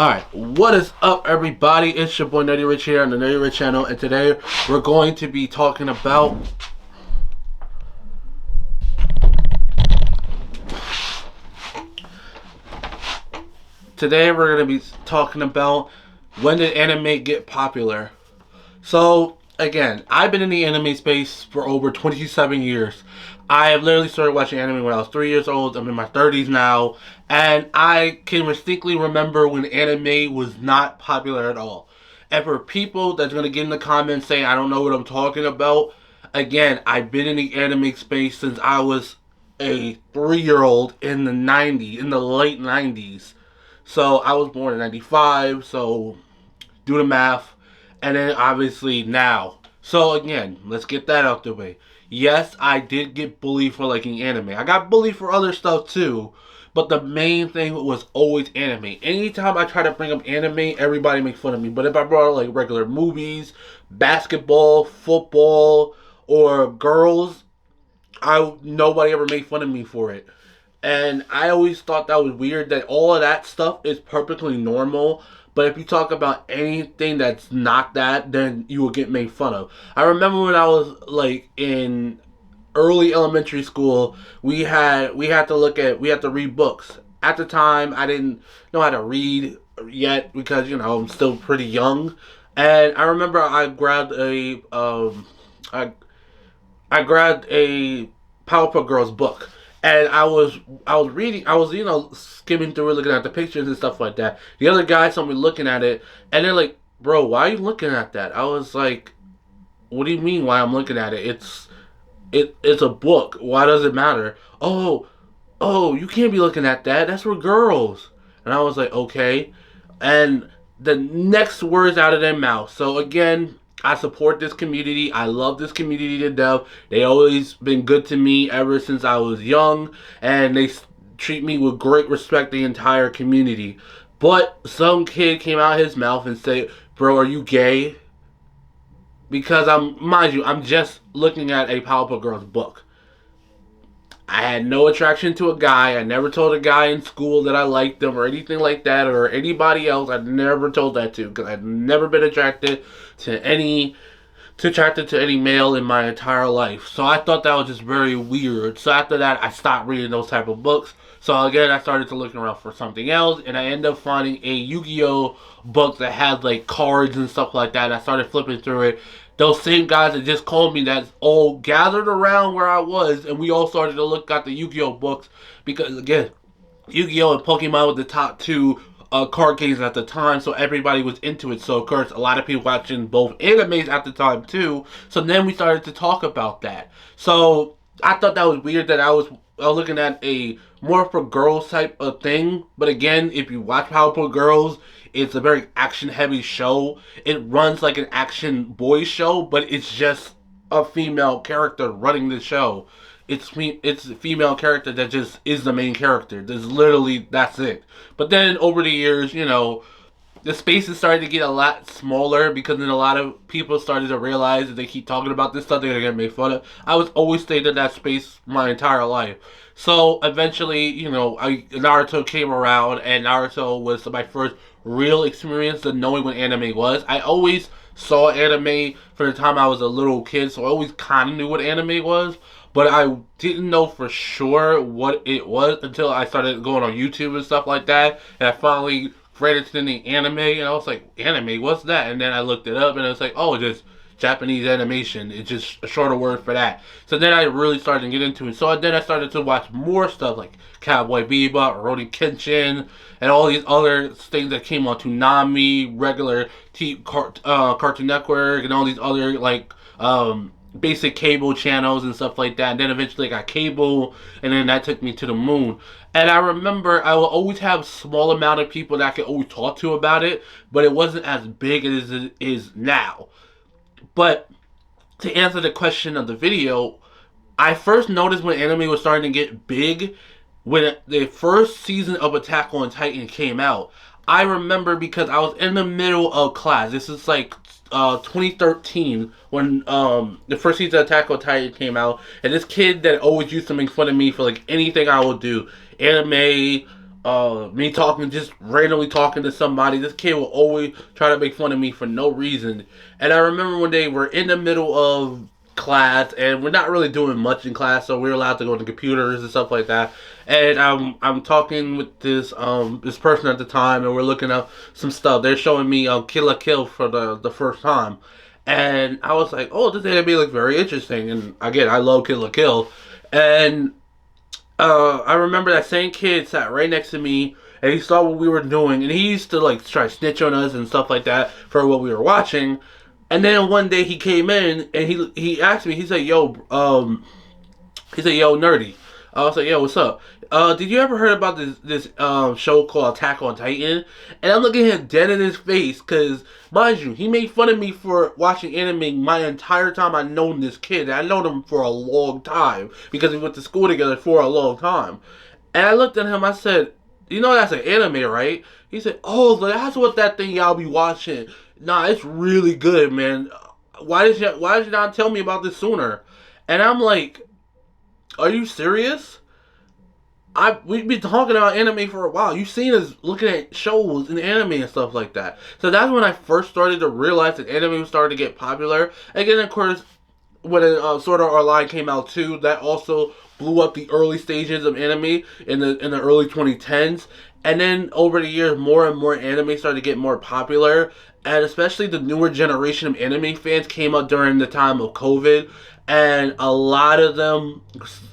Alright, what is up everybody? It's your boy Nerdy Rich here on the Nerdy Rich channel, and today we're going to be talking about when did anime get popular. So again, I've been in the anime space for over 27 years. I have literally started watching anime when I was 3 years old. I'm in my 30s now. And I can distinctly remember when anime was not popular at all. And for people that's going to get in the comments saying, I don't know what I'm talking about. Again, I've been in the anime space since I was a 3-year-old in the 90s, in the late 90s. So I was born in 95, so do the math. And then obviously now. So again, let's get that out the way. Yes, I did get bullied for liking anime. I got bullied for other stuff too. But the main thing was always anime. Anytime I try to bring up anime, everybody makes fun of me. But if I brought up like regular movies, basketball, football, or girls, nobody ever made fun of me for it. And I always thought that was weird that all of that stuff is perfectly normal. But if you talk about anything that's not that, then you will get made fun of. I remember when I was like in early elementary school, we had to read books. At the time, I didn't know how to read yet because I'm still pretty young. And I remember I grabbed a Powerpuff Girls book. And I was reading, skimming through it, looking at the pictures and stuff like that. The other guys saw me looking at it, and they're like, bro, why are you looking at that? I was like, what do you mean why I'm looking at it? It's a book. Why does it matter? Oh, you can't be looking at that. That's for girls. And I was like, okay. And the next words out of their mouth. So again, I support this community. I love this community to death. They always been good to me ever since I was young, and they treat me with great respect, the entire community. But some kid came out of his mouth and said, bro, are you gay? Because mind you, I'm just looking at a Powerpuff Girls book. I had no attraction to a guy. I never told a guy in school that I liked them or anything like that, or anybody else. I never told that to, because I've never been attracted to any male in my entire life. So I thought that was just very weird. So after that, I stopped reading those type of books. So again, I started to look around for something else, and I ended up finding a Yu-Gi-Oh book that had like cards and stuff like that. And I started flipping through it. Those same guys that just called me, that's all gathered around where I was, and we all started to look at the Yu-Gi-Oh books, because again, Yu-Gi-Oh and Pokemon were the top two card games at the time, so everybody was into it. So of course, a lot of people watching both animes at the time too. So then we started to talk about that. So I thought that was weird that I was looking at a more for girls type of thing. But again, if you watch Powerpuff Girls, it's a very action-heavy show. It runs like an action boy show, but it's just a female character running the show. It's a female character that just is the main character. That's it. But then over the years, the spaces started to get a lot smaller, because then a lot of people started to realize that they keep talking about this stuff, they're gonna get made fun of. I was always stayed in that space my entire life. So eventually, Naruto came around, and Naruto was my first real experience of knowing what anime was. I always saw anime from the time I was a little kid, so I always kind of knew what anime was. But I didn't know for sure what it was until I started going on YouTube and stuff like that. And I finally ran into the anime, and I was like, anime, what's that? And then I looked it up, and I was like, oh, just Japanese animation. It's just a shorter word for that. So then I really started to get into it. So then I started to watch more stuff like Cowboy Bebop, Rurouni Kenshin, and all these other things that came on Toonami, regular Cartoon Network, and all these other basic cable channels and stuff like that. And then eventually I got cable, and then that took me to the moon. And I remember I will always have a small amount of people that I could always talk to about it, but it wasn't as big as it is now. But to answer the question of the video, I first noticed when anime was starting to get big when the first season of Attack on Titan came out. I remember because I was in the middle of class. This is like 2013 when the first season of Attack on Titan came out, and this kid that always used to make fun of me for like anything I would do, anime, me talking, just randomly talking to somebody. This kid will always try to make fun of me for no reason. And I remember one day we're in the middle of class and we're not really doing much in class, so we're allowed to go to computers and stuff like that. And I'm talking with this person at the time, and we're looking up some stuff. They're showing me Kill la Kill for the first time, and I was like, oh, this anime looks very interesting. And again, I love Kill la Kill, and I remember that same kid sat right next to me, and he saw what we were doing, and he used to like try to snitch on us and stuff like that for what we were watching. And then one day he came in and he asked me. He said, "Yo, nerdy." I was like, "Yo, what's up? Did you ever heard about this show called Attack on Titan?" And I'm looking at him dead in his face because, mind you, he made fun of me for watching anime my entire time I known this kid. I known him for a long time because we went to school together for a long time. And I looked at him. I said, "You know that's an anime, right?" He said, "Oh, so that's what that thing y'all be watching. Nah, it's really good, man. Why did you not tell me about this sooner?" And I'm like, "Are you serious? We've been talking about anime for a while. You've seen us looking at shows and anime and stuff like that." So that's when I first started to realize that anime was starting to get popular. Again, of course, when Sword Art Online came out too, that also blew up the early stages of anime in the early 2010s. And then over the years, more and more anime started to get more popular, and especially the newer generation of anime fans came up during the time of COVID, and a lot of them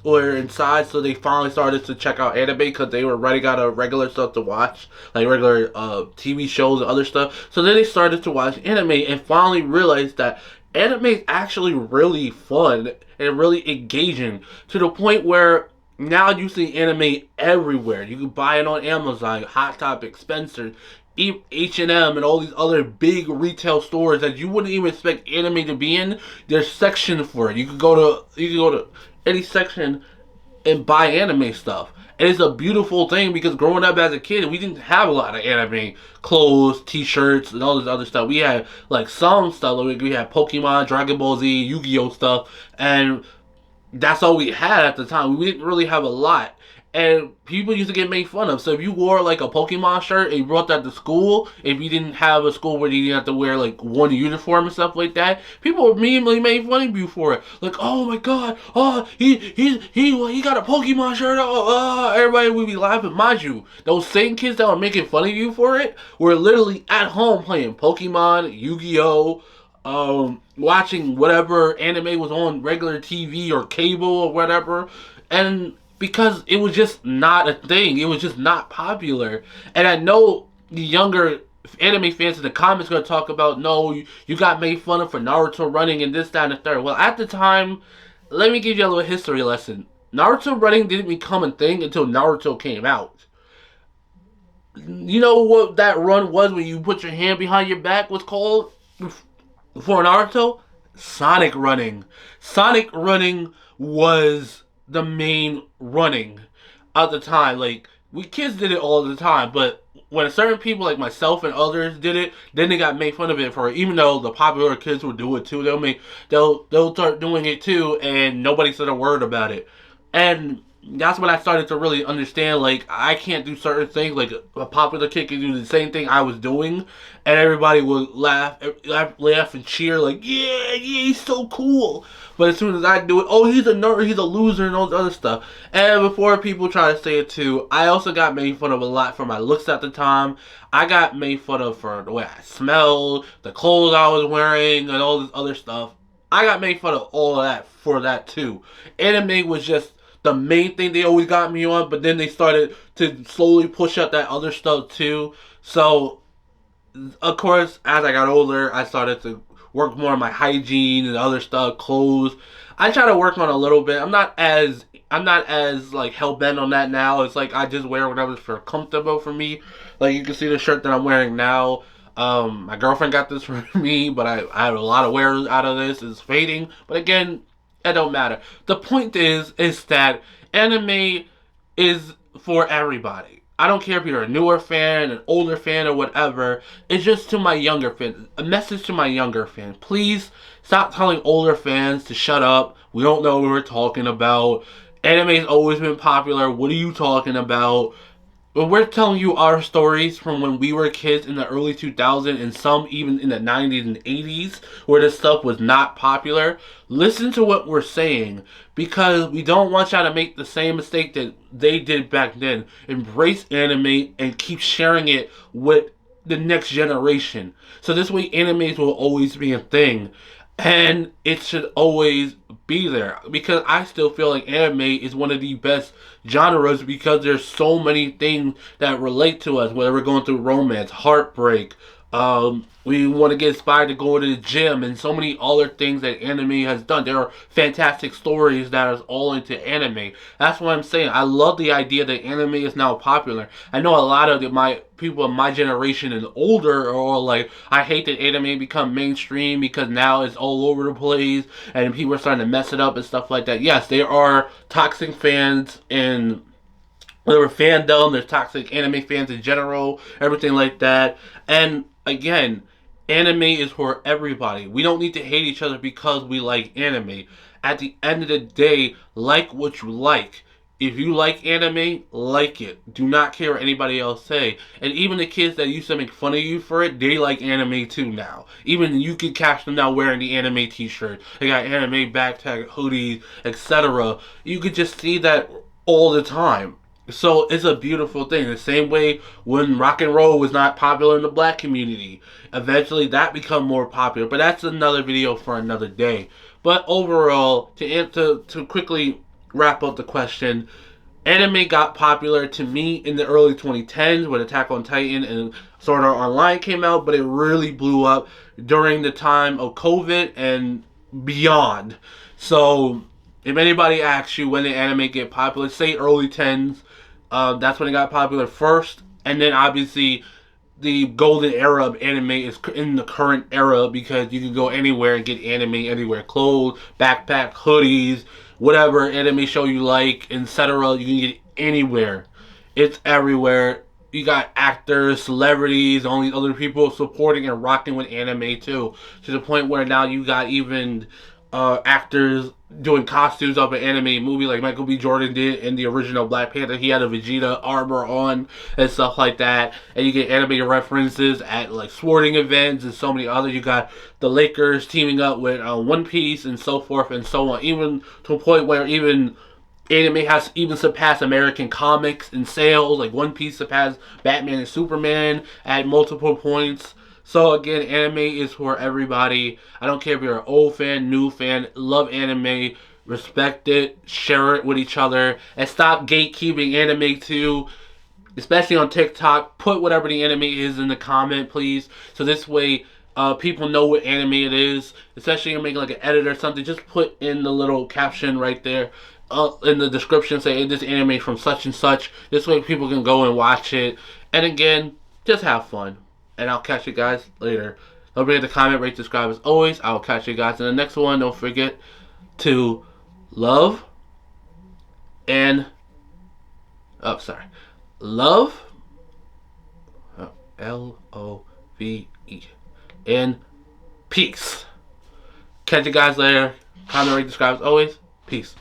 were inside, so they finally started to check out anime because they were running out of regular stuff to watch, like regular TV shows and other stuff. So then they started to watch anime and finally realized that anime is actually really fun and really engaging to the point where now you see anime everywhere. You can buy it on Amazon, Hot Topic, Spencer, H&M, and all these other big retail stores that you wouldn't even expect anime to be in. There's section for it. You can go to any section and buy anime stuff. And it's a beautiful thing because growing up as a kid, we didn't have a lot of anime clothes, T-shirts, and all this other stuff. We had like some stuff. Like we had Pokemon, Dragon Ball Z, Yu-Gi-Oh stuff, and that's all we had at the time. We didn't really have a lot. And people used to get made fun of. So if you wore like a Pokemon shirt and you brought that to school, if you didn't have a school where you didn't have to wear like one uniform and stuff like that, people immediately made fun of you for it. Like, oh my god, oh he got a Pokemon shirt. Everybody would be laughing. Mind you, those same kids that were making fun of you for it were literally at home playing Pokemon, Yu-Gi-Oh, watching whatever anime was on regular TV or cable or whatever, and because it was just not a thing, it was just not popular. And I know the younger anime fans in the comments going to talk about, no, you got made fun of for Naruto running and this, that, and the third. Well, at the time, let me give you a little history lesson. Naruto running didn't become a thing until Naruto came out. You know what that run was when you put your hand behind your back was called? For Naruto, Sonic running. Sonic running was the main running at the time. Like we kids did it all the time, but when certain people like myself and others did it, then they got made fun of it for it. Even though the popular kids would do it too, they'll start doing it too, and nobody said a word about it. And that's when I started to really understand, like, I can't do certain things. Like, a popular kid can do the same thing I was doing, and everybody would laugh and cheer, like, yeah, he's so cool. But as soon as I do it, oh, he's a nerd, he's a loser, and all this other stuff. And before people try to say it too, I also got made fun of a lot for my looks at the time. I got made fun of for the way I smelled, the clothes I was wearing, and all this other stuff. I got made fun of all of that for that too. Anime was just the main thing they always got me on, but then they started to slowly push up that other stuff too. So, of course, as I got older, I started to work more on my hygiene and other stuff, clothes. I try to work on a little bit. I'm not as like hell bent on that now. It's like I just wear whatever's for comfortable for me. Like you can see the shirt that I'm wearing now. My girlfriend got this for me, but I have a lot of wear out of this. It's fading, but again, it don't matter. The point is that anime is for everybody. I don't care if you're a newer fan, an older fan, or whatever. It's just to my younger fans. A message to my younger fans. Please stop telling older fans to shut up. We don't know what we're talking about. Anime's always been popular. What are you talking about? But we're telling you our stories from when we were kids in the early 2000s and some even in the 90s and 80s where this stuff was not popular. Listen to what we're saying because we don't want y'all to make the same mistake that they did back then. Embrace anime and keep sharing it with the next generation. So this way animes will always be a thing. And it should always be there because I still feel like anime is one of the best genres because there's so many things that relate to us, whether we're going through romance, heartbreak, we want to get inspired to go to the gym, and so many other things that anime has done. There are fantastic stories that is all into anime. That's what I'm saying. I love the idea that anime is now popular. I know a lot of my people of my generation and older are all like, I hate that anime become mainstream because now it's all over the place and people are starting to mess it up and stuff like that. Yes, there are toxic fans and there were fandom, there's toxic anime fans in general, everything like that. And again, anime is for everybody. We don't need to hate each other because we like anime. At the end of the day, like what you like. If you like anime, like it. Do not care what anybody else say. And even the kids that used to make fun of you for it, they like anime too now. Even you can catch them now wearing the anime t-shirt. They got anime backpack, hoodies, etc. You could just see that all the time. So it's a beautiful thing. The same way when rock and roll was not popular in the black community. Eventually that become more popular. But that's another video for another day. But overall, to quickly wrap up the question, anime got popular to me in the early 2010s when Attack on Titan and Sword Art Online came out, but it really blew up during the time of COVID and beyond. So if anybody asks you when did anime get popular, say early 10s. That's when it got popular first, and then obviously the golden era of anime is in the current era because you can go anywhere and get anime anywhere. Clothes, backpack, hoodies, whatever anime show you like, etc. You can get anywhere. It's everywhere. You got actors, celebrities, only other people supporting and rocking with anime too. To the point where now you got even actors doing costumes of an anime movie like Michael B. Jordan did in the original Black Panther. He had a Vegeta armor on and stuff like that. And you get anime references at like sporting events and so many others. You got the Lakers teaming up with One Piece and so forth and so on. Even to a point where even anime has even surpassed American comics in sales. Like One Piece surpassed Batman and Superman at multiple points. So again, anime is for everybody. I don't care if you're an old fan, new fan, love anime, respect it, share it with each other, and stop gatekeeping anime too. Especially on TikTok, put whatever the anime is in the comment, please. So this way, people know what anime it is. Especially if you're making like an edit or something, just put in the little caption right there. In the description, say, hey, this anime from such and such. This way people can go and watch it. And again, just have fun. And I'll catch you guys later. Don't forget to comment, rate, subscribe as always. I will catch you guys in the next one. Don't forget to love and... Oh, sorry. Love. L-O-V-E. And peace. Catch you guys later. Comment, rate, subscribe as always. Peace.